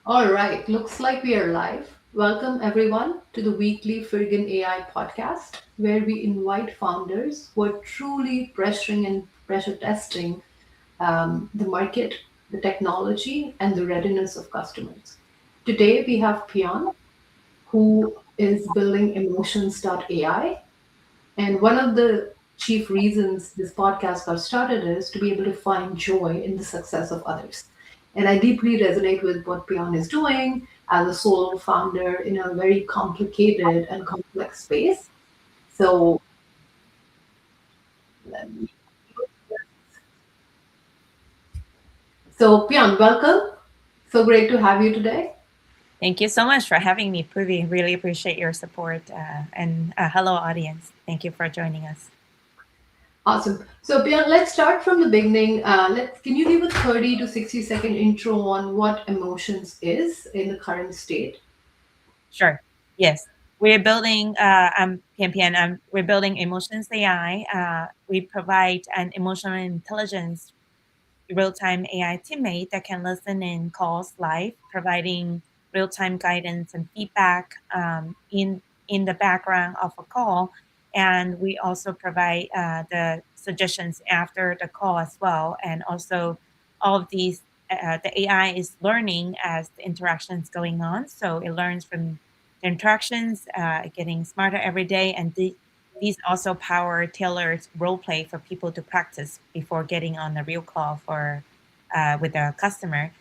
All right, looks like we are live. Welcome everyone to the weekly FirgunAI podcast, where we invite founders who are truly pressuring and pressure testing the market, the technology, and the readiness of customers. Today we have Pian, who is building Emotions.ai, and one of the chief reasons this podcast got started is to be able to find joy in the success of others. And I deeply resonate with what Pion is doing as a solo founder in a very complicated and complex space. So, let me- so Pion, welcome. So great to have you today. Thank you so much for having me, Poorvi. Really appreciate your support. And hello, audience. Thank you for joining us. Awesome. So, Pion, let's start from the beginning. Can you give a 30 to 60-second intro on what emotions is in the current state? Sure. Yes. We're building, I'm Pianpian, we're building Emotions AI. We provide an emotional intelligence real-time AI teammate that can listen in calls live, providing real-time guidance and feedback in the background of a call. And we also provide the suggestions after the call as well. And also all of these, the AI is learning as the interaction is going on. So it learns from the interactions, getting smarter every day. And these also power tailored role play for people to practice before getting on the real call for with a customer.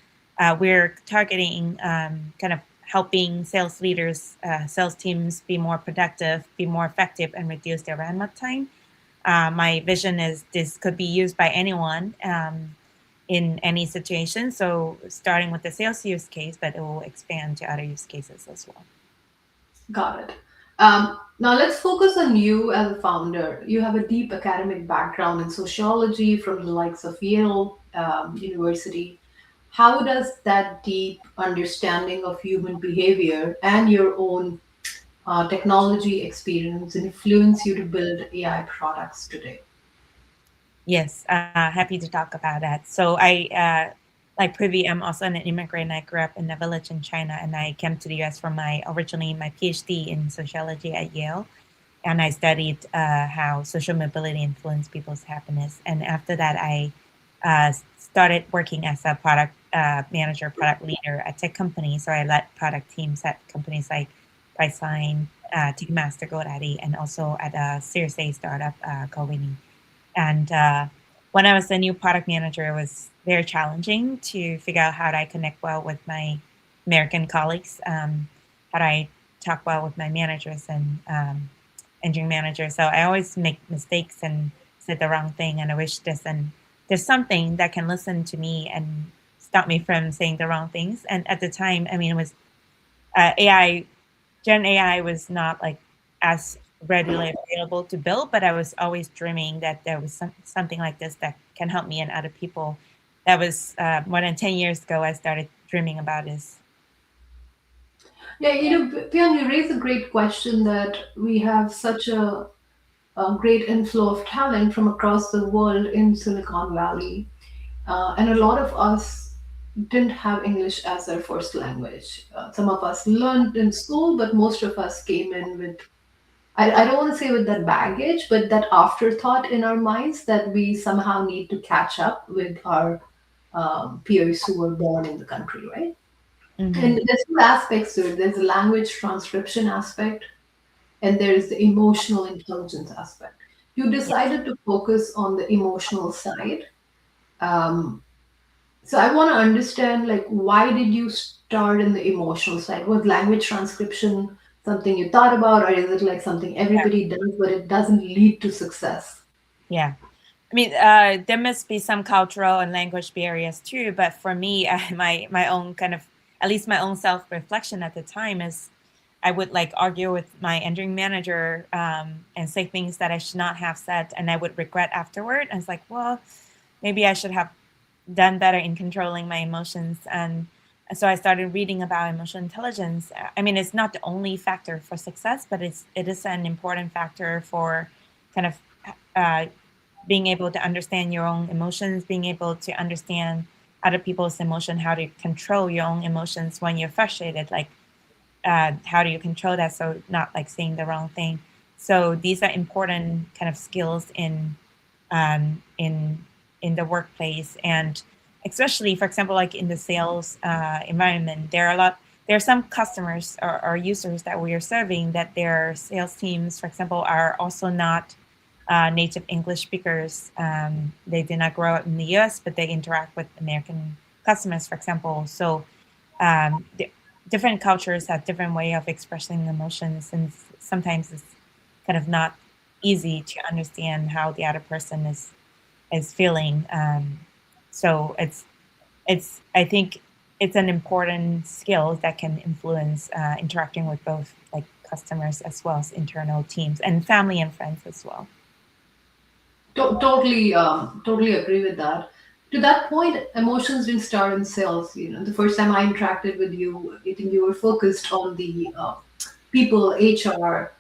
We're targeting kind of helping sales leaders, sales teams be more productive, be more effective, and reduce their ramp-up time. My vision is this could be used by anyone in any situation. So starting with the sales use case, but it will expand to other use cases as well. Got it. Now let's focus on you as a founder. You have a deep academic background in sociology from the likes of Yale University. How does that deep understanding of human behavior and your own technology experience influence you to build AI products today? Yes, happy to talk about that. So like Privy, I'm also an immigrant. I grew up in a village in China, and I came to the U.S. for originally my PhD in sociology at Yale, and I studied how social mobility influenced people's happiness. And after that, I started working as a product manager, product leader at tech companies. So I led product teams at companies like Priceline, Ticketmaster, GoDaddy, and also at a Series A startup called Winnie. And when I was a new product manager, it was very challenging to figure out how do I connect well with my American colleagues, how do I talk well with my managers and engineering managers. So I always make mistakes and said the wrong thing, and I wish there's something that can listen to me and stop me from saying the wrong things. And at the time, I mean, it was AI Gen AI was not like as readily available to build, but I was always dreaming that there was something like this that can help me and other people. That was more than 10 years ago. I started dreaming about this. Yeah, Pian, you raise a great question that we have such a great inflow of talent from across the world in Silicon Valley. And a lot of us didn't have English as our first language. Some of us learned in school, but most of us came in with, I don't want to say with that baggage, but that afterthought in our minds that we somehow need to catch up with our peers who were born in the country, right? Hmm. And there's two aspects to it. There's the language transcription aspect, and there is the emotional intelligence aspect. You Yeah. decided to focus on the emotional side. Um, so I want to understand, like, why did you start in the emotional side? Was language transcription something you thought about, or is it like something everybody does, but it doesn't lead to success? Yeah. I mean, there must be some cultural and language barriers too, but for me, my own kind of, at least my own self reflection at the time is, I would like argue with my engineering manager and say things that I should not have said, and I would regret afterward. And it's like, well, maybe I should have done better in controlling my emotions. And so I started reading about emotional intelligence. I mean, it's not the only factor for success, but it is an important factor for kind of uh, being able to understand your own emotions, being able to understand other people's emotion, how to control your own emotions when you're frustrated, like how do you control that so not like saying the wrong thing. So these are important kind of skills um, in in the workplace, and especially, for example, like in the sales environment, there are some customers or users that we are serving that their sales teams, for example, are also not native English speakers. They did not grow up in the US, but they interact with American customers, for example. So different cultures have different way of expressing emotions, and sometimes it's kind of not easy to understand how the other person is feeling. So it's I think it's an important skill that can influence interacting with both like customers as well as internal teams and family and friends as well. Totally agree with that. To that point, emotions didn't start in sales. The first time I interacted with you, I think you were focused on the people HR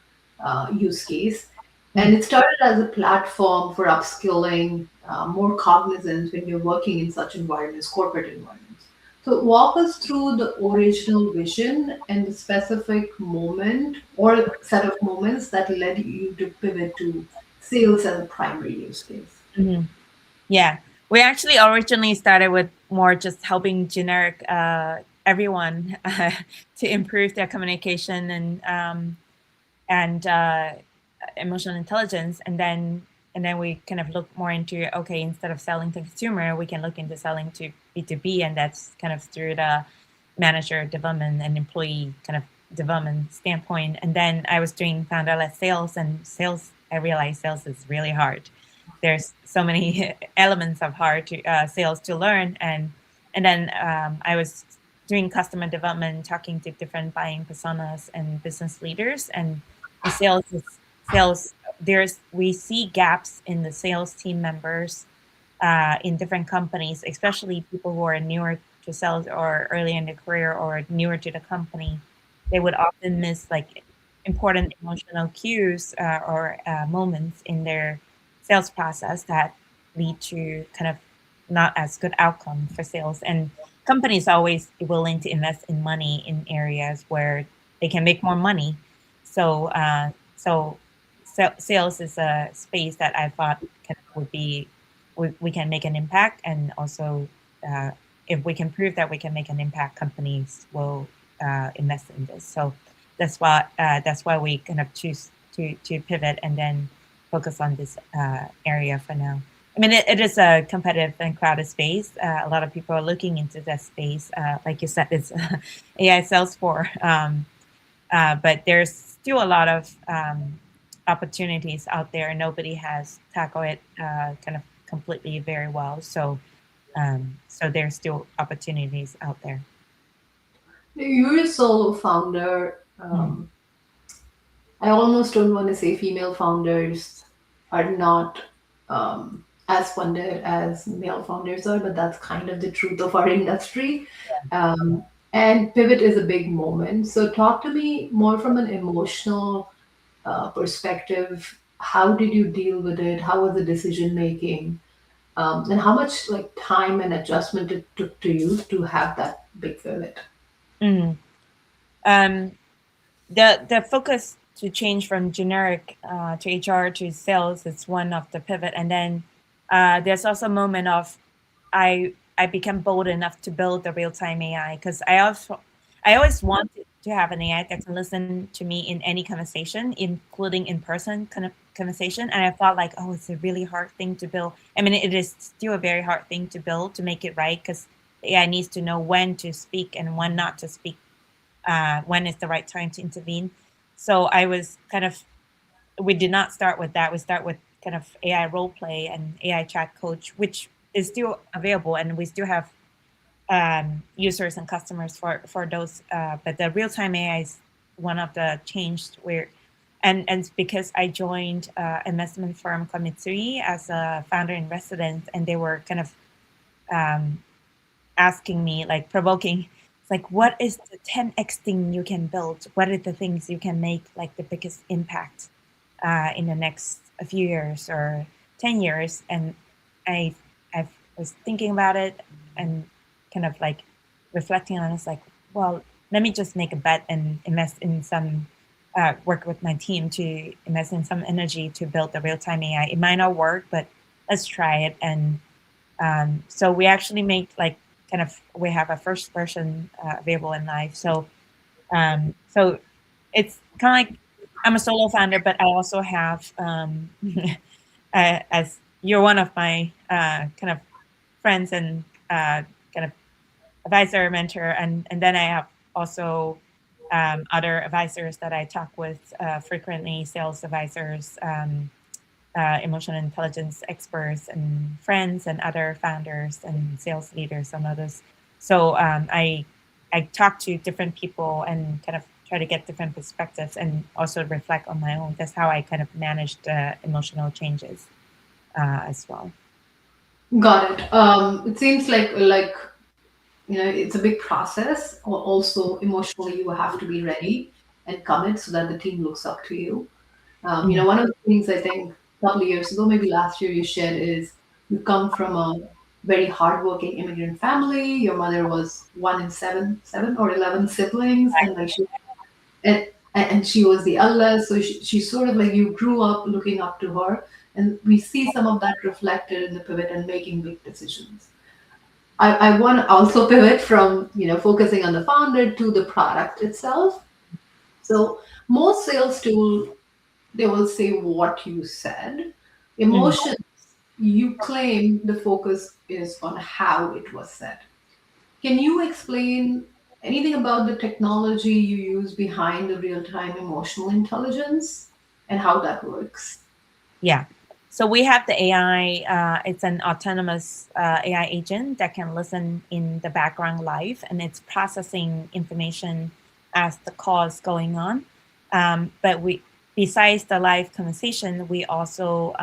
use case, Mm. and it started as a platform for upskilling, more cognizance when you're working in such environments, corporate environments. So, walk us through the original vision and the specific moment or set of moments that led you to pivot to sales as a primary use case. Mhm. Yeah, we actually originally started with more just helping generic everyone to improve their communication and emotional intelligence, and then we kind of look more into, okay, instead of selling to consumer, we can look into selling to B2B, and that's kind of through the manager development and employee kind of development standpoint. And then I was doing founder-led sales, and I realized sales is really hard. There's so many elements of hard sales to learn, and then I was doing customer development, talking to different buying personas and business leaders, and the sales. We see gaps in the sales team members in different companies, especially people who are newer to sales or early in their career or newer to the company. They would often miss like important emotional cues or moments in their sales process that lead to kind of not as good outcome for sales. And companies are always willing to invest in money in areas where they can make more money. So, sales is a space that I thought would be we can make an impact, and also uh, if we can prove that we can make an impact, companies will invest in this. So that's why we kind of choose to pivot and then focus on this area for now. I mean, it is a competitive and crowded space. A lot of people are looking into that space. Like you said, it's AI sells for, but there's still a lot of opportunities out there. Nobody has tackled it kind of completely very well. So there's still opportunities out there. You're a solo founder. Mm. I almost don't want to say female founders are not as funded as male founders are, but that's kind of the truth of our industry. And pivot is a big moment. So, talk to me more from an emotional perspective. How did you deal with it? How was the decision making? And how much like time and adjustment it took to you to have that big pivot? Mm. Um, the focus to change from generic to HR to sales is one of the pivot, and then there's also a moment of I become bold enough to build the real time AI, because I always wanted to have an AI that can listen to me in any conversation, including in person kind of conversation, and I thought like, oh, it's a really hard thing to build. I mean, it is still a very hard thing to build to make it right, because the AI needs to know when to speak and when not to speak, when is the right time to intervene. So I was kind of, we did not start with that. We start with kind of AI role play and AI chat coach, which is still available, and we still have users and customers for those. But the real time AI is one of the changed where, and it's because I joined investment firm called Mitsui as a founder in residence, and they were kind of um, asking me, like provoking, it's like, what is the 10x thing you can build? What are the things you can make like the biggest impact in the next a few years or 10 years? And I I was thinking about it, and kind of like reflecting on, it's like, well, let me just make a bet and invest in some, work with my team to invest in some energy to build the real-time AI. It might not work, but let's try it. And so we actually make like kind of, we have a first version available in live. So so it's kind of like I'm a solo founder, but I also have, as you're one of my kind of friends and kind of advisor, mentor, and then I have also other advisors that I talk with frequently, sales advisors, emotional intelligence experts, and friends, and other founders and sales leaders, and others. So I talk to different people and kind of try to get different perspectives and also reflect on my own. That's how I kind of manage the emotional changes as well. Got it. It seems like it's a big process. Also, emotionally, you have to be ready and commit so that the team looks up to you. Mm. One of the things I think a couple of years ago, maybe last year, you shared is you come from a very hardworking immigrant family. Your mother was one in seven or 11 siblings, and and she was the eldest. So she sort of like you grew up looking up to her, and we see some of that reflected in the pivot and making big decisions. I want to also pivot from focusing on the founder to the product itself. So most sales tool, they will say what you said. Mm. Emotions, you claim the focus is on how it was said. Can you explain anything about the technology you use behind the real-time emotional intelligence and how that works? Yeah. So we have the AI. It's an autonomous AI agent that can listen in the background live, and it's processing information as the call is going on. But besides the live conversation, we also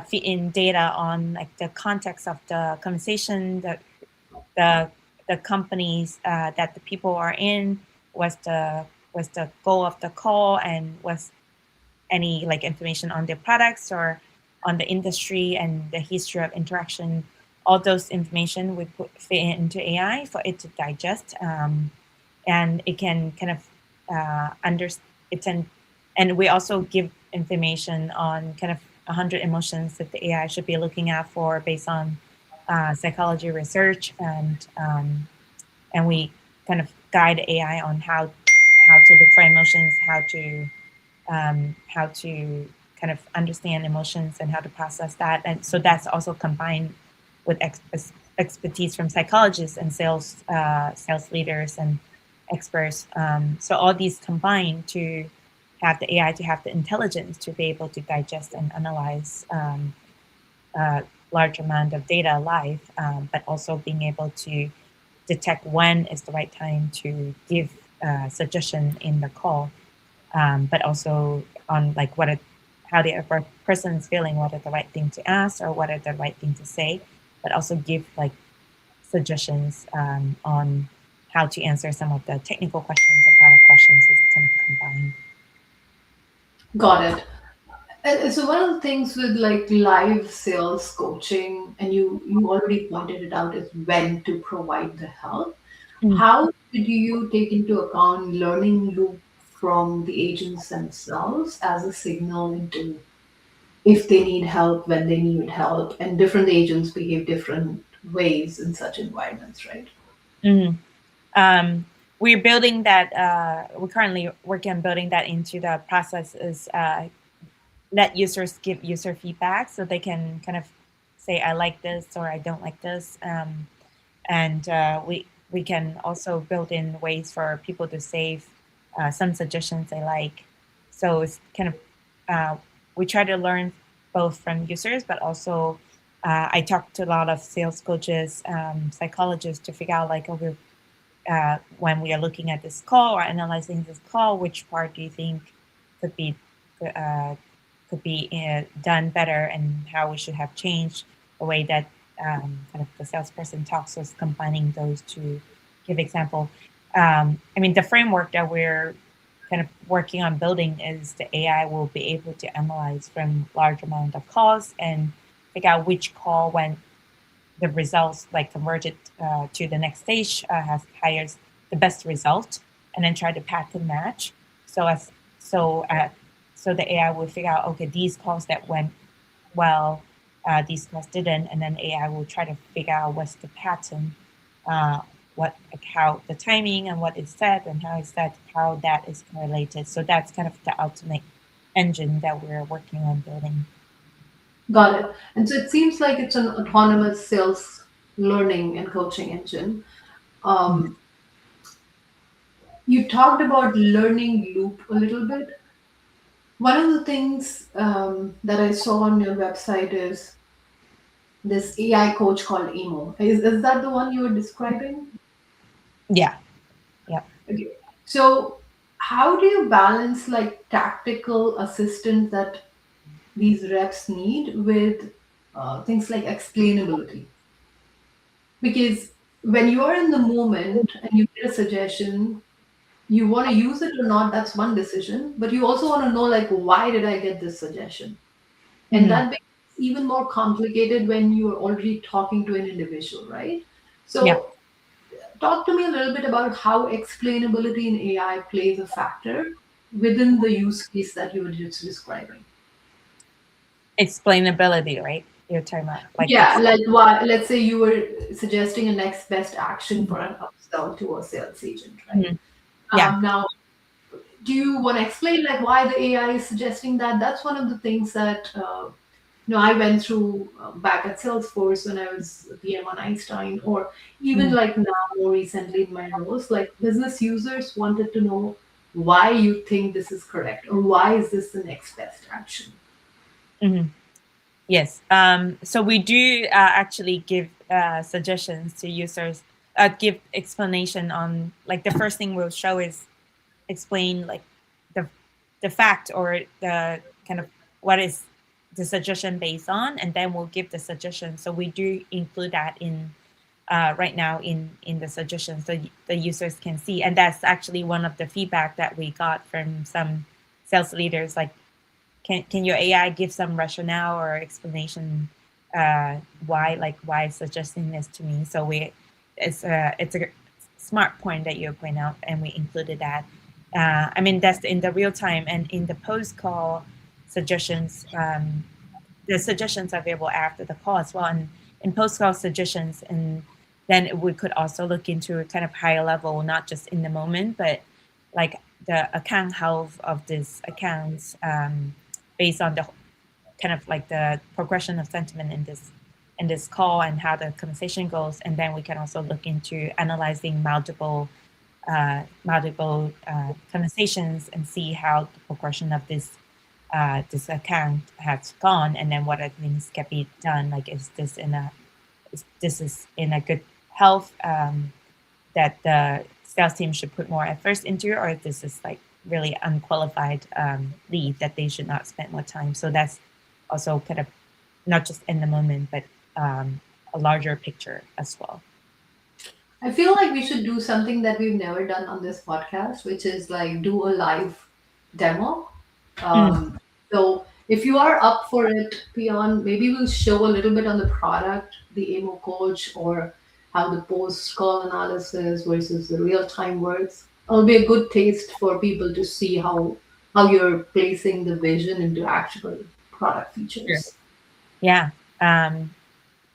feed in data on like the context of the conversation, the the companies that the people are in, what's the goal of the call, and what's any like information on their products or on the industry and the history of interaction. All those information we fit into AI for it to digest, and it can kind of it can, and we also give information on kind of 100 emotions that the AI should be looking out for based on psychology research, and we kind of guide AI on how to look for emotions, how to kind of understand emotions and how to process that. And so that's also combined with expertise from psychologists and sales leaders and experts. So all these combined to have the AI to have the intelligence to be able to digest and analyze large amount of data live, but also being able to detect when is the right time to give suggestion in the call, but also on like how the other person is feeling, what are the right thing to ask or what are the right thing to say, but also give like suggestions on how to answer some of the technical questions or product questions is kind of combined. Got it. And so one of the things with like live sales coaching, and you already pointed it out, is when to provide the help. Mm. How did you take into account learning loop from the agents themselves as a signal into if they need help, when they need help, and different agents behave different ways in such environments, right? Mhm. We're building that. We're currently working on building that into the process. Is let users give user feedback so they can kind of say I like this or I don't like this, and we can also build in ways for people to save some suggestions they like. So it's kind of we try to learn both from users, but also I talk to a lot of sales coaches, psychologists to figure out like, okay, when we are looking at this call or analyzing this call, which part do you think could be uh, could be done better, and how we should have changed the way that kind of the salesperson talks, us combining those to give example. I mean, the framework that we're kind of working on building is the AI will be able to analyze from large amount of calls and figure out which call went the results like converted to the next stage, hires the best result, and then try to pattern match. So as so so the AI will figure out, okay, these calls that went well, these calls didn't, and then AI will try to figure out what's the pattern, what like how the timing and what is said and how it's said, how that is correlated. So that's kind of the ultimate engine that we're working on building. Got it. And so it seems like it's an autonomous sales learning and coaching engine. Mhm. Um, you talked about learning loop a little bit. One of the things that I saw on your website is this AI coach called Emo. Is that the one you were describing? Yeah, yeah. Okay. So, how do you balance like tactical assistance that these reps need with things like explainability? Because when you are in the moment and you get a suggestion, you want to use it or not, that's one decision. But you also want to know, like, why did I get this suggestion? And Mhm. that makes it even more complicated when you're already talking to an individual, right? Yeah. So, talk to me a little bit about how explainability in AI plays a factor within the use case that you were just describing. Explainability, right? You're talking about like Yeah, like why, let's say you were suggesting a next best action for an upsell to a sales agent, right? Mhm. Yeah. Now, do you want to explain like why the AI is suggesting that? That's one of the things that I went through back at Salesforce when I was a PM on Einstein, or even Mhm. like now more recently in my roles. Like business users wanted to know why you think this is correct or why is this the next best action. Mhm. Yes. So we do actually give suggestions to users, give explanation on like the first thing we'll show is explain like the the fact or the kind of what is the suggestion based on, and then we'll give the suggestion. So we do include that in right now in the suggestions, so the users can see. And that's actually one of the feedback that we got from some sales leaders, like can your AI give some rationale or explanation why it's suggesting this to me? So it's a smart point that you point out, and we included that. I mean, that's in the real time, and in the post call suggestions. The suggestions are available after the call as well, and in post call suggestions, and then we could also look into a kind of higher level, not just in the moment, but like the account health of these accounts, based on the kind of like the progression of sentiment in this call and how the conversation goes. And then we can also look into analyzing multiple conversations and see how the progression of this account has gone, and then what other things can be done. Like, is this is in a good health, that the sales team should put more efforts into, or if this is like really unqualified lead that they should not spend more time. So that's also kind of not just in the moment, but a larger picture as well. I feel like we should do something that we've never done on this podcast, which is like do a live demo. Mm, So if you are up for it, Pion, maybe we'll show a little bit on the product, the AMO coach, or how the post-call analysis versus the real-time works. It'll be a good taste for people to see how you're placing the vision into actual product sure. features. Yeah.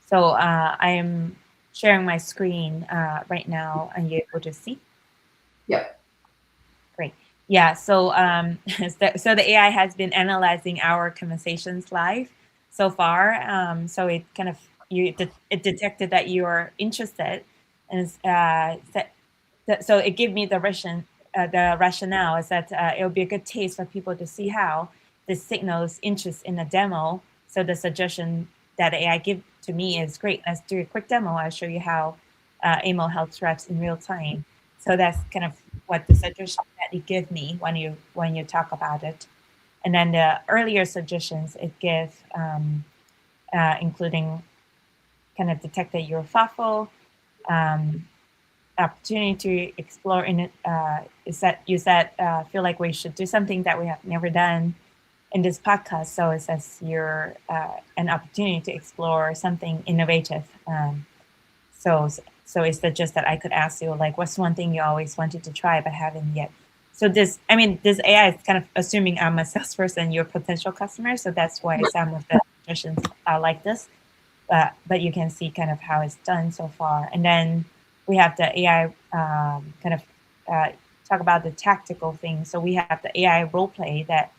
So I am sharing my screen right now. Are you able to see? Yep. Great. Yeah. So so the AI has been analyzing our conversations live so far. So it kind of it detected that you are interested, and so it gave me the rationale is that it will be a good taste for people to see how this signals interest in a demo. So the suggestion that AI give to me is great. Let's do a quick demo. I'll show you how AMO helps reps in real time. So that's kind of what the suggestion that it gave me when you talk about it. And then the earlier suggestions it gave, including kind of detect that you're thoughtful, um, opportunity to explore in it. Is that you said feel like we should do something that we have never done, in this podcast. So it says you're an opportunity to explore something innovative. So it's just that I could ask you, like, what's one thing you always wanted to try but haven't yet? So this AI is kind of assuming I'm a salesperson, you're a potential customer. So that's why some of the suggestions are like this. But you can see kind of how it's done so far. And then we have the AI kind of talk about the tactical things. So we have the AI role play that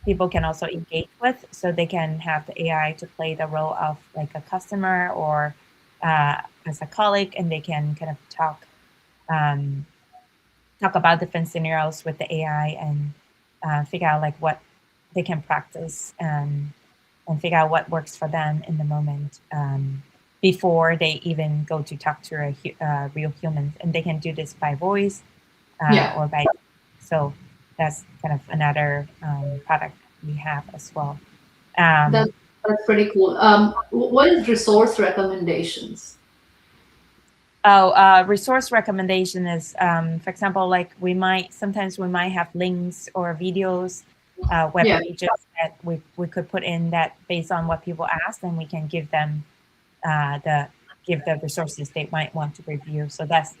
people can also engage with. So they can have the AI to play the role of like a customer or as a colleague, and they can kind of um, talk about different scenarios with the AI and figure out like what they can practice and figure out what works for them in the moment before they even go to talk to a real human. And they can do this by voice Yeah, or by, so that's kind of another product we have as well. that, Um, that's pretty cool. What is resource recommendations? Resource recommendation is, for example, like sometimes we might have links or videos, web Yeah, pages that we could put in that based on what people ask, and we can give them give the resources they might want to review. So that's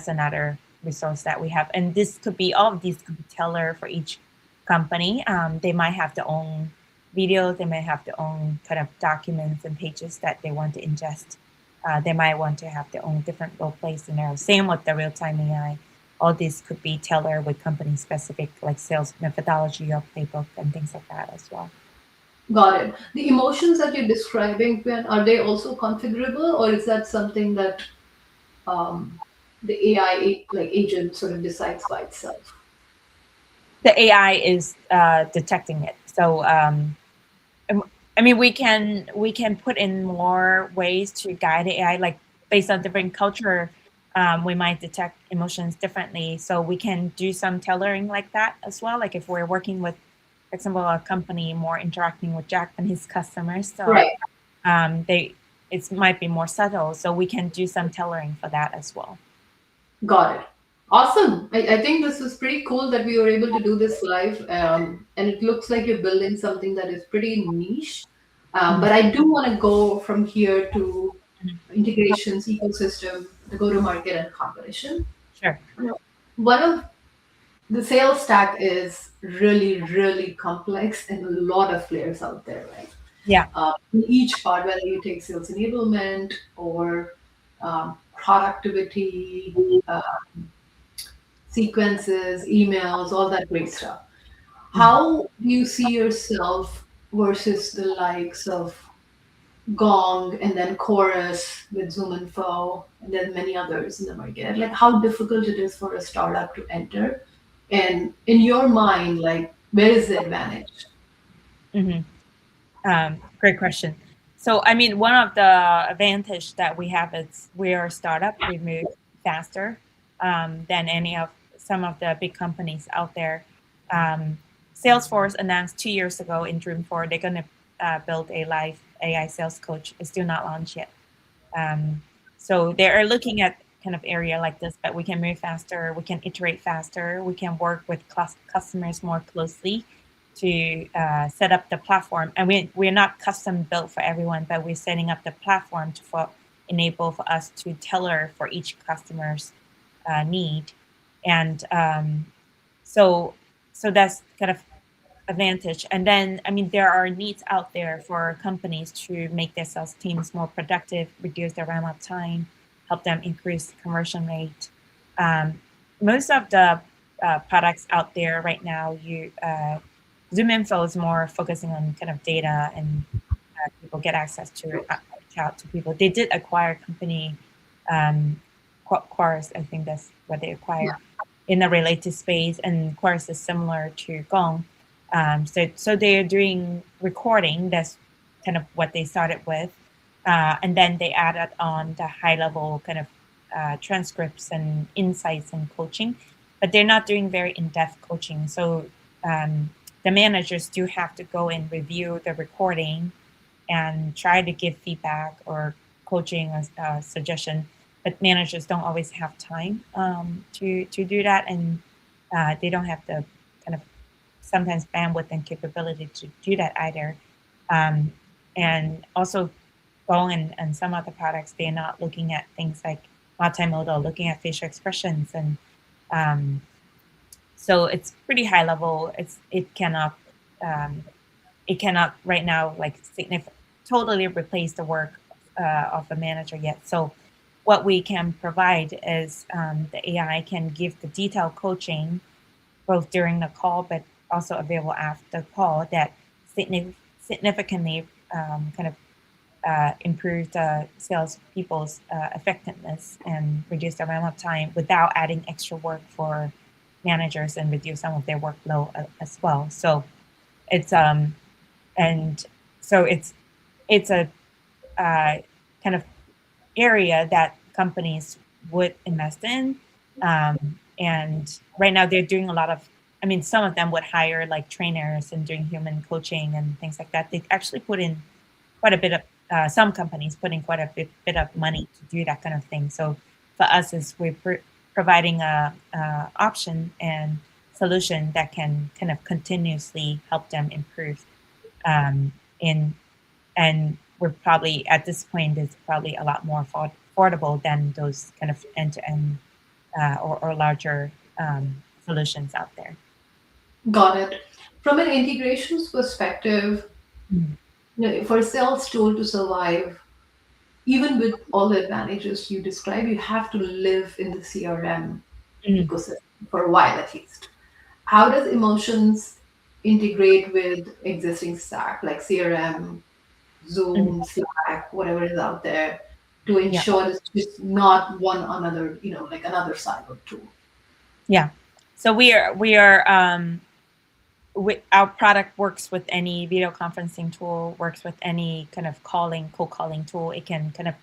another resource that we have. And this could be, all of these could be tailored for each company. They might have their own videos, they may have their own kind of documents and pages that they want to ingest. They might want to have their own different role play scenarios. Same with the real-time AI. All these could be tailored with company specific, like sales methodology or playbook and things like that as well. got it. The emotions that you're describing, Pian, are they also configurable, or is that something that um, the AI like agent sort of decides by itself? The AI is detecting it. So I mean, we can put in more ways to guide the AI, like based on different culture. We might detect emotions differently, so we can do some tailoring like that as well. Like if we're working with, for example, a company more interacting with Japanese customers, so Right. they it might be more subtle, so we can do some tailoring for that as well. Got it. Awesome. I think this is pretty cool that we were able to do this live. And it looks like you're building something that is pretty niche. Mhm. But I do want to go from here to Mhm. integrations, ecosystem, the go to market, and competition. Sure. One of the sales stack is really, really complex and a lot of players out there, right? Yeah. In each part, whether you take sales enablement or productivity, uh, sequences, emails, all that great stuff. Mhm. How do you see yourself versus the likes of Gong and then Chorus with Zoom Info and then many others in the market? Like how difficult it is for a startup to enter, and in your mind, like where is the advantage? Mhm. Great question. So, I mean, one of the advantage that we have is we are a startup. We move faster than any of some of the big companies out there. Um, Salesforce announced 2 years ago in Dream 4 they're going to build a live AI sales coach. It's still not launched yet. Um, so they are looking at kind of area like this, but we can move faster. We can iterate faster. We can work with customers more closely to set up the platform. And we're not custom built for everyone, but we're setting up the platform enable for us to tailor for each customer's need. And so so that's kind of advantage. And then, I mean, there are needs out there for companies to make their sales teams more productive, reduce their ramp up time, help them increase the conversion rate. Um, Most of the products out there right now, Zoom Info is more focusing on kind of data and people get access to it, reach out to people. They did acquire a company, Quarus, I think that's what they Yeah. acquired in the related space, and Quarus is similar to Gong. So they're doing recording. That's kind of what they started with, and then they added on the high level kind of transcripts and insights and coaching, but they're not doing very in depth coaching. So the managers do have to go and review the recording and try to give feedback or coaching a suggestion, but managers don't always have time to do that, and they don't have the kind of sometimes bandwidth and capability to do that either. And also Gong and some other products, they're not looking at things like multimodal, looking at facial expressions. And so it's pretty high level. It cannot right now like totally replace the work of a manager yet. So what we can provide is the AI can give the detailed coaching both during the call, but also available after the call that significantly kind of improve the sales people's effectiveness and reduce the amount of time without adding extra work for managers and reduce some of their workload as well. So it's and so it's a kind of area that companies would invest in. And right now they're doing a lot of, I mean, some of them would hire like trainers and doing human coaching and things like that. They actually put in quite a bit of, some companies put in quite a bit of money to do that kind of thing. So for us, is we're providing a option and solution that can kind of continuously help them improve. In and we're probably at this point it's probably a lot more affordable than those kind of end-to-end or larger solutions out there. Got it. From an integrations perspective, Mm. for a sales tool to survive, even with all the advantages you describe, you have to live in the CRM Mm. ecosystem for a while at least. How does emotions integrate with existing stack like CRM, Mm. Zoom, Slack, whatever is out there, to Yeah. ensure it's just not one another, like another siloed tool? Yeah. So our product works with any video conferencing tool, works with any kind of cold calling tool. It can kind of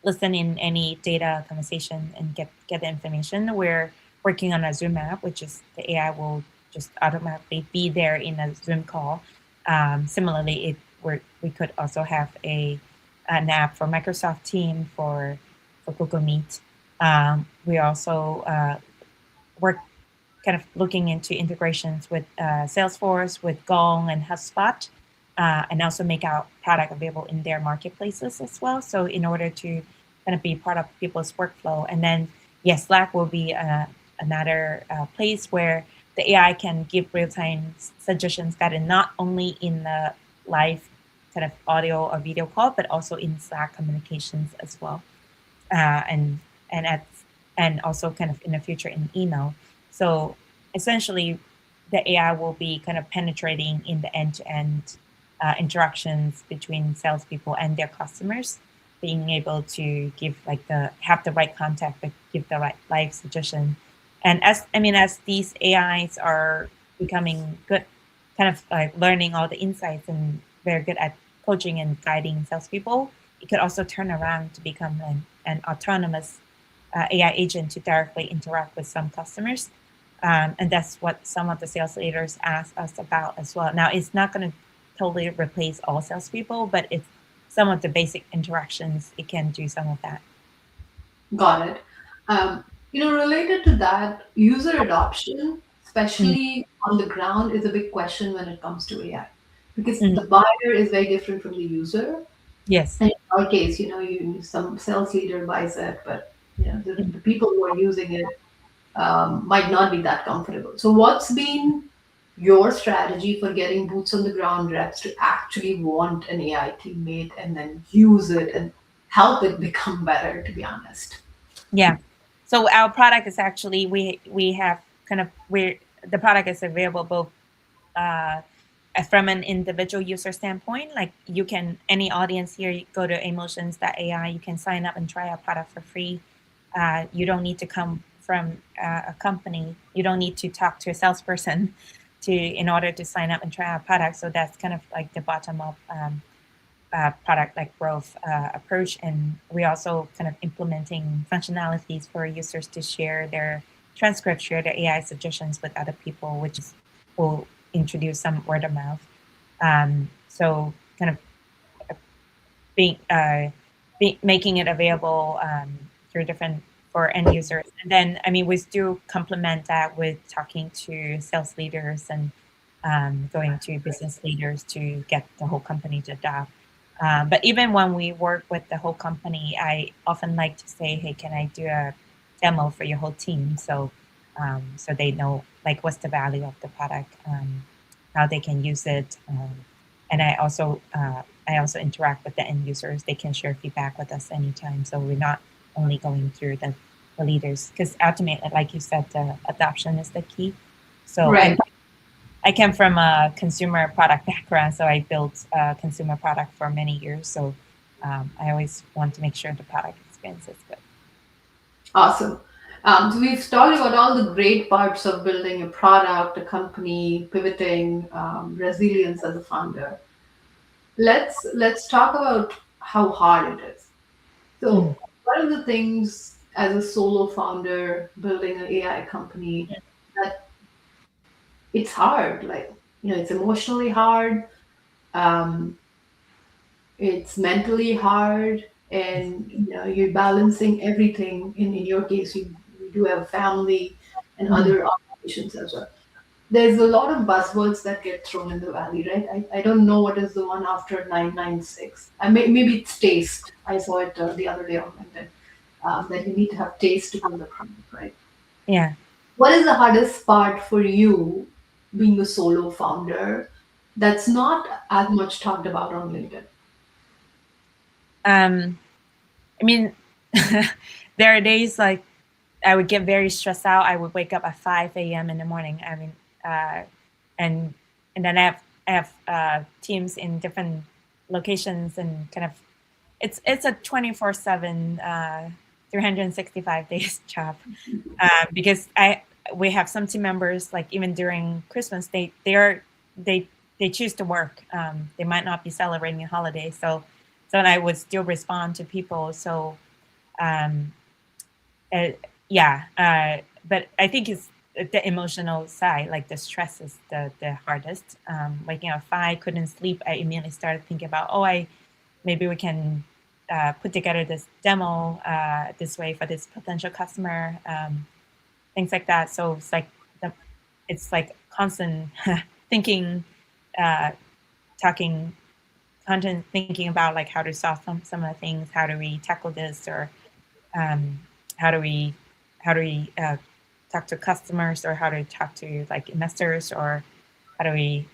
listen in any data conversation and get the information. We're working on a Zoom app, which is the AI will just automatically be there in a Zoom call. Similarly, we could also have an app for Microsoft Teams for Google Meet. We also work kind of looking into integrations with Salesforce, with Gong and HubSpot, and also make our product available in their marketplaces as well. So in order to kind of be part of people's workflow. And then, yes, Slack will be another place where the AI can give real-time suggestions that are not only in the live kind of audio or video call, but also in Slack communications as well. And also kind of in the future in email. So essentially, the AI will be kind of penetrating in the end-to-end interactions between salespeople and their customers, being able to have the right contact, but give the right live suggestion. And as these AIs are becoming good, kind of like learning all the insights and very good at coaching and guiding salespeople, it could also turn around to become an autonomous AI agent to directly interact with some customers. And that's what some of the sales leaders ask us about as well. Now, it's not going to totally replace all salespeople, but it's some of the basic interactions. It can do some of that. Got it. Related to that, user adoption, Mm. especially on the ground, is a big question when it comes to AI because Mm. the buyer is very different from the user. Yes. And in our case, some sales leader buys it, but Mm. the people who are using it might not be that comfortable. So, what's been your strategy for getting boots on the ground reps to actually want an AI teammate and then use it and help it become better? To be honest. Yeah. So our product is actually we have kind of the product is available both uh, from an individual user standpoint. Like any audience here, you go to emotions.ai, you can sign up and try our product for free. You don't need to come from a company. You don't need to talk to a salesperson in order to sign up and try our product. So that's kind of like the bottom up product like growth approach. And we also kind of implementing functionalities for users to share their transcripts, share their AI suggestions with other people, which will introduce some word of mouth. So kind of making it available through different for end users. And then, we still complement that with talking to sales leaders and going to business leaders to get the whole company to adopt. But even when we work with the whole company, I often like to say, hey, can I do a demo for your whole team? So they know like what's the value of the product, how they can use it. And I also interact with the end users. They can share feedback with us anytime. So we're not only going through the leaders, because ultimately, like you said, the adoption is the key. So Right. I came from a consumer product background, so I built a consumer product for many years. So I always want to make sure the product experience is good. Awesome. So we've talked about all the great parts of building a product, a company, pivoting, resilience as a founder. Let's talk about how hard it is. Mm. So, what are the things as a solo founder building an AI company that it's hard? Like, it's emotionally hard, um, it's mentally hard, and you're balancing everything. In your case, you do have family and Mhm. other obligations as well. There's a lot of buzzwords that get thrown in the valley, right? I don't know what is the one after 996. Maybe it's taste. I saw it the other day on LinkedIn. That you need to have taste to build a product, right? Yeah. What is the hardest part for you being a solo founder that's not as much talked about on LinkedIn? Um, I mean, there are days like I would get very stressed out. I would wake up at 5 a.m. in the morning. I mean, and and then I have teams in different locations and kind of it's a 24/7, 365 days job, because we have some team members like even during Christmas they they choose to work. They might not be celebrating a holiday, so and I would still respond to people. So um, uh, yeah, but I think it's the emotional side, like the stress is the hardest. Waking up at 5, couldn't sleep. I immediately started thinking about, maybe we can put together this demo this way for this potential customer, things like that. So the, it's like constant thinking, uh, talking, content, thinking about like how to solve some of the things. How do we tackle this, or um, how do we talk to customers, or how to talk to like investors, or how do we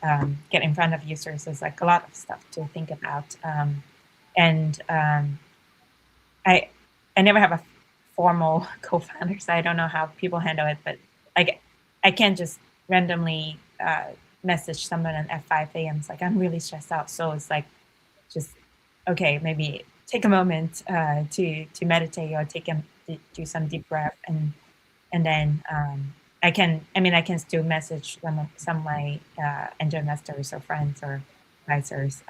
get in front of users. There's like a lot of stuff to think about, and I I never have a formal co-founder, so I don't know how people handle it. But like I can't just randomly message someone at 5 a.m. It's like I'm really stressed out, so it's like just okay, maybe take a moment to meditate, or do some deep breath, and then I can still message some of my angel investors or friends or advisors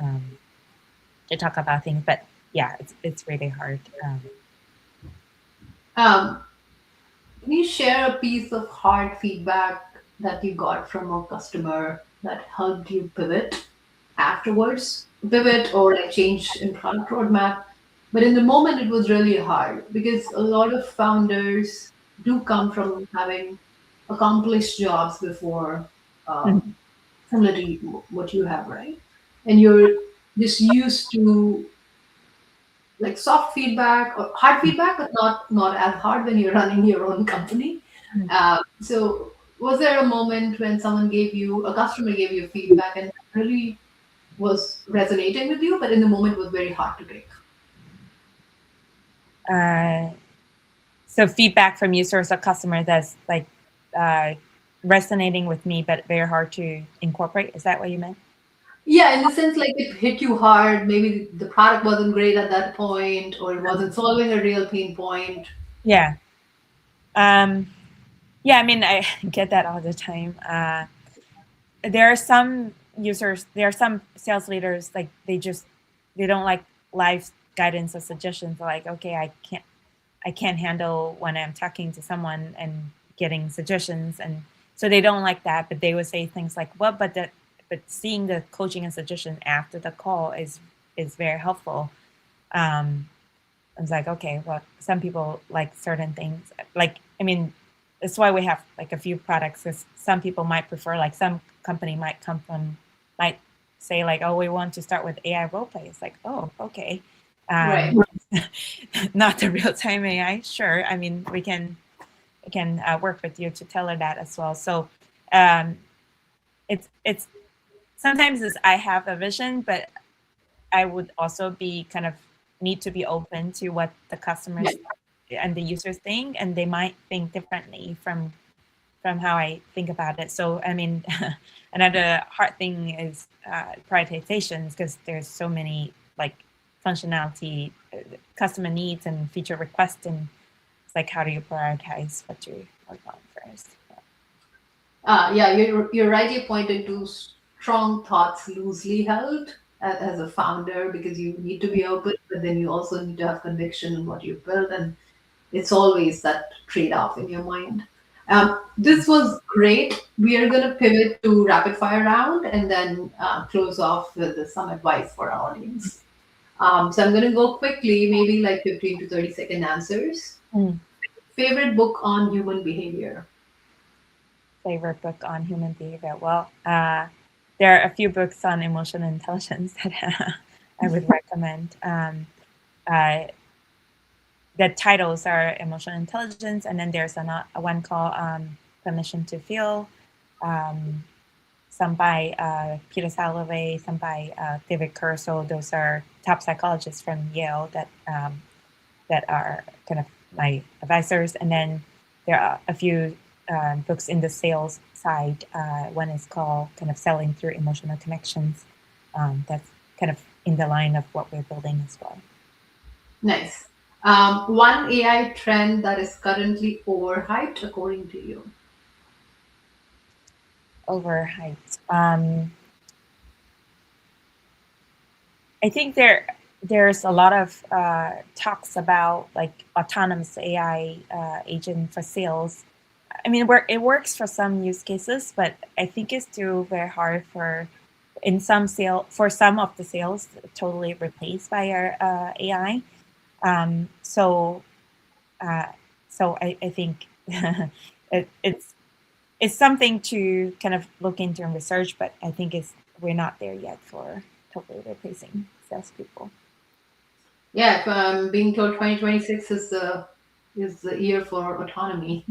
to talk about things. But yeah, it's really hard. Um, can you share a piece of hard feedback that you got from a customer that helped you pivot afterwards? Pivot or like change in product roadmap. But in the moment, it was really hard because a lot of founders do come from having accomplished jobs before, Mhm. um, similar to what you have, right? And you're just used to like soft feedback or hard feedback, but not as hard when you're running your own company. So, was there a moment when a customer gave you feedback, and that really was resonating with you, but in the moment was very hard to take? Uh, so feedback from users or customer that's like uh, resonating with me, but very hard to incorporate. Is that what you meant? Yeah, in the sense like it hit you hard. Maybe the product wasn't great at that point, or it wasn't solving a real pain point. Yeah. Um, yeah, I mean, I get that all the time. There are some users, there are some sales leaders, like they don't like live guidance or suggestions. They're like, okay, I can't handle when I'm talking to someone and getting suggestions, and so they don't like that. But they would say things like, well, but seeing the coaching and suggestion after the call is very helpful. um I was like, okay, well, some people like certain things. Like, I mean, that's why we have like a few products, because some people might prefer like some company might say like, oh, we want to start with AI role play. It's like, oh, okay. Right. Not the real-time AI. Sure. I mean, we can work with you to tailor that as well. So it's sometimes I have a vision, but I would also be kind of need to be open to what the customers and the users think, and they might think differently from how I think about it. So I mean, another hard thing is prioritization, because there's so many like functionality, customer needs and feature requests, and it's like, how do you prioritize what to work on first? Yeah, you're rightly pointed to strong thoughts loosely held as a founder, because you need to be open, but then you also need to have conviction in what you build, and it's always that trade-off in your mind. This was great. We are going to pivot to rapid fire round and then close off with some advice for our audience. So I'm going to go quickly, maybe like 15 to 30-second answers. Favorite book on human behavior? Favorite book on human behavior? Well, there are a few books on emotional intelligence that I would recommend. The titles are Emotional Intelligence, and then there's one called Permission to Feel, some by 𝗺𝗁𝗃𝗿𝗃, some by David Kerr. So those are top psychologists from Yale that are kind of my advisors. And then there are a few books in the sales side. One is called kind of Selling Through Emotional Connections. That's kind of in the line of what we're building as well. Nice. One AI trend that is currently overhyped, according to you? Overhyped. I think there's a lot of talks about like autonomous AI agent for sales. I mean, it works for some use cases, but I think it's still very hard for some of the sales totally replaced by our AI. So I think it's something to kind of look into and research, but I think we're not there yet for totally replacing salespeople. Yeah, being told 2026 is the year for autonomy.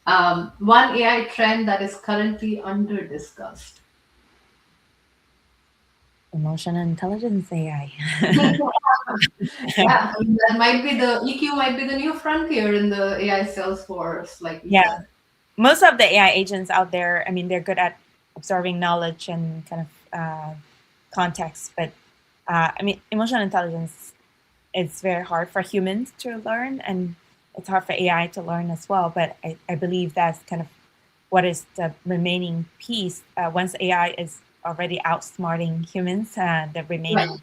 One AI trend that is currently under discussed. Emotional intelligence AI. Yeah, that might be the EQ might be the new frontier in the AI sales force, like you said. Most of the AI agents out there, I mean, they're good at absorbing knowledge and kind of context, but I mean, emotional intelligence, it's very hard for humans to learn, and it's hard for AI to learn as well. But I believe that's kind of what is the remaining piece. Once AI is already outsmarting humans, the remaining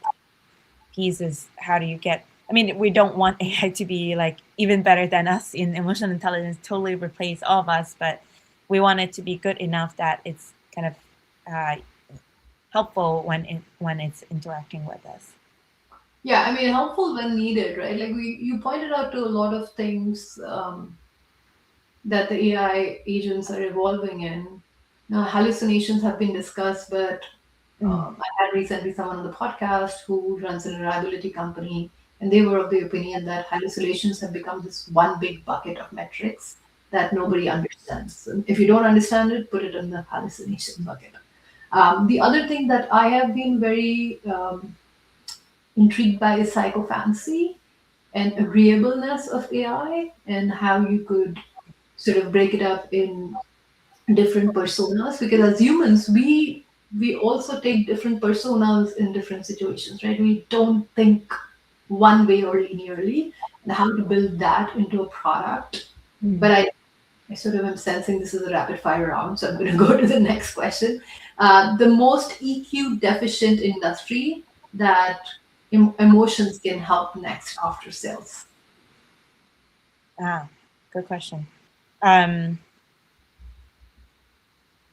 piece is how do you get, I mean, we don't want AI to be like even better than us in emotional intelligence, totally replace all of us, but we want it to be good enough that it's kind of helpful when it's interacting with us. Yeah, I mean, helpful when needed, right? Like you pointed out to a lot of things that the AI agents are evolving in. Now, hallucinations have been discussed, but I had recently someone on the podcast who runs a reliability company, and they were of the opinion that hallucinations have become this one big bucket of metrics that nobody understands. And if you don't understand it, put it in the hallucination bucket. The other thing that I have been very intrigued by is psychophancy and agreeableness of AI, and how you could sort of break it up in different personas, because as humans we also take different personas in different situations, right? We don't think one way or linearly, and how to build that into a product. But I sort of am sensing this is a rapid fire round, so I'm going to go to the next question. The most EQ deficient industry that emotions can help next after sales? Good question.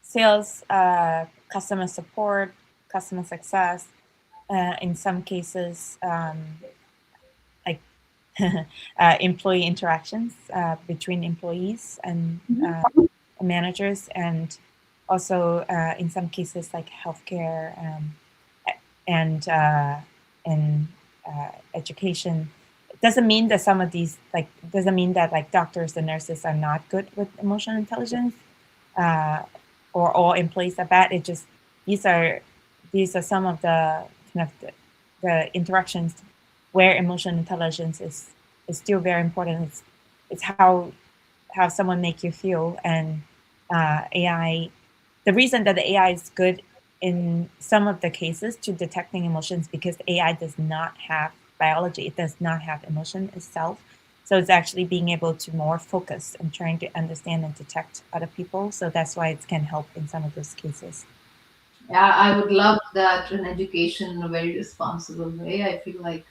Sales, customer support, customer success, in some cases, like employee interactions between employees and managers, and also in some cases like healthcare and education. It doesn't mean that some of these doesn't mean that like doctors and nurses are not good with emotional intelligence, or all employees are bad. It just these are some of the kind of the interactions where emotional intelligence is still very important. It's how someone make you feel, and AI. The reason that the AI is good in some of the cases to detecting emotions because AI does not have biology. It does not have emotion itself. So it's actually being able to more focus and trying to understand and detect other people. So that's why it can help in some of those cases. Yeah, I would love that in education in a very responsible way. I feel like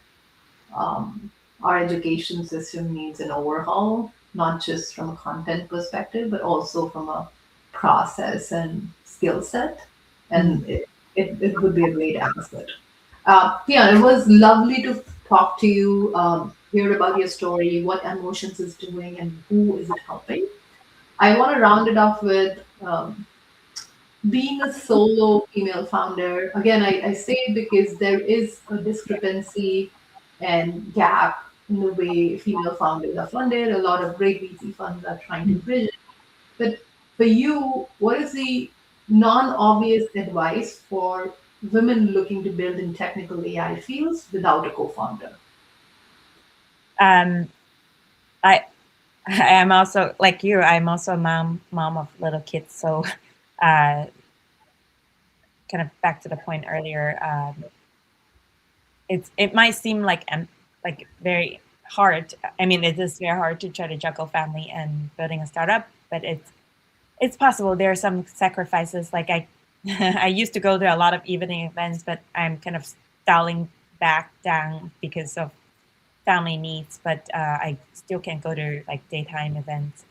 um, our education system needs an overhaul, not just from a content perspective, but also from a process and skill set. Mm. And it would be a great asset. Pian, it was lovely to talk to you, hear about your story, what Emotions is doing, and who is it helping. I want to round it off with being a solo female founder. Again, I say it because there is a discrepancy and gap in the way female founders are funded. A lot of great VC funds are trying to bridge it. But for you, what is the non-obvious advice for women looking to build in technical AI fields without a co-founder? Um, I I am also like you. I'm also a mom of little kids. So, uh, kind of back to the point earlier. It might seem like very hard. I mean, it is very hard to try to juggle family and building a startup, but it's possible. There are some sacrifices. Like I I used to go to a lot of evening events, but I'm kind of dialing back down because of family needs. But I still can go to like daytime events.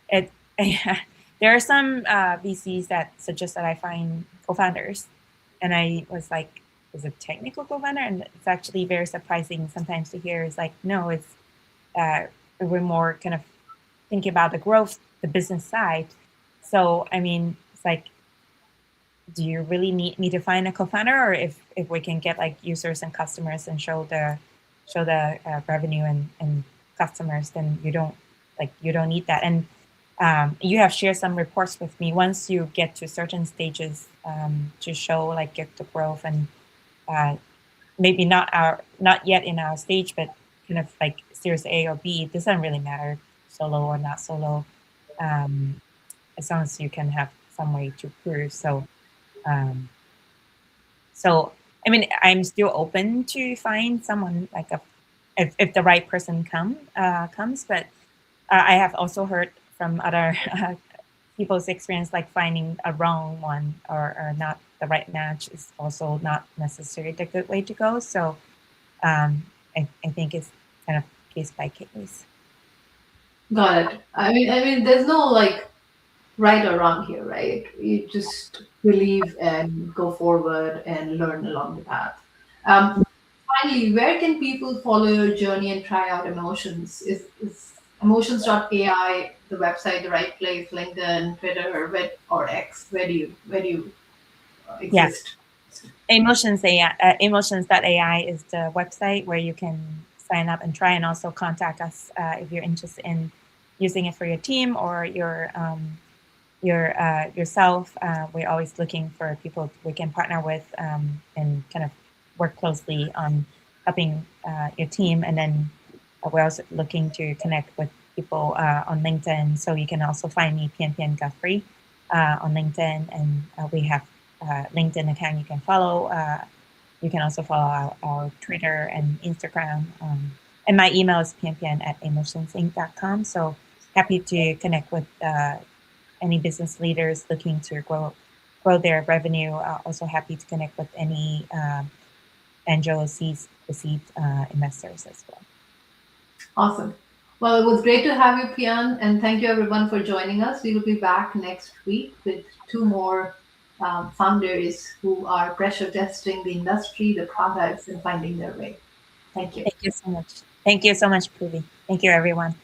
It there are some VCs that suggest that I find co-founders, and I was like, is a technical co-founder, and it's actually very surprising sometimes to hear. Is like, no, it's uh, we're more kind of thinking about the growth, the business side. So I mean, it's like, do you really need me to find a co-founder, or if we can get like users and customers and show the revenue and customers, then you don't need that. And you have shared some reports with me. Once you get to certain stages to show like get the growth and uh, maybe not yet in our stage, but kind of like Series A or B, it doesn't really matter solo or not solo, um, as long as you can have some way to prove. Um, so I mean, I'm still open to find someone like a if the right person comes, but I have also heard from other people's experience, like finding a wrong one or not the right match is also not necessarily the good way to go. So I think it's kind of case by case. Got it. I mean, there's no like right or wrong here, right? You just believe and go forward and learn along the path. Um, Finally, where can people follow your journey and try out Emotions? Is Emotions.ai the website the right place? LinkedIn, Twitter, or X? Where do you Yeah, exist? Emotions AI, Emotions.ai is the website where you can sign up and try, and also contact us if you're interested in using it for your team or yourself. We're always looking for people we can partner with and kind of work closely on helping your team. And then we're also looking to connect with people on LinkedIn. So you can also find me, Pianpian Guthrie, on LinkedIn. And we have LinkedIn account you can follow. You can also follow our Twitter and Instagram. And my email is pianpian@emotionsinc.com. So happy to connect with any business leaders looking to grow their revenue. Also happy to connect with any angel seed investors as well. Awesome. Well, it was great to have you, Pian, and thank you everyone for joining us. We will be back next week with two more founders who are pressure testing the industry, the products, and finding their way. Thank you. Thank you so much. Thank you so much, Poorvi. Thank you, everyone.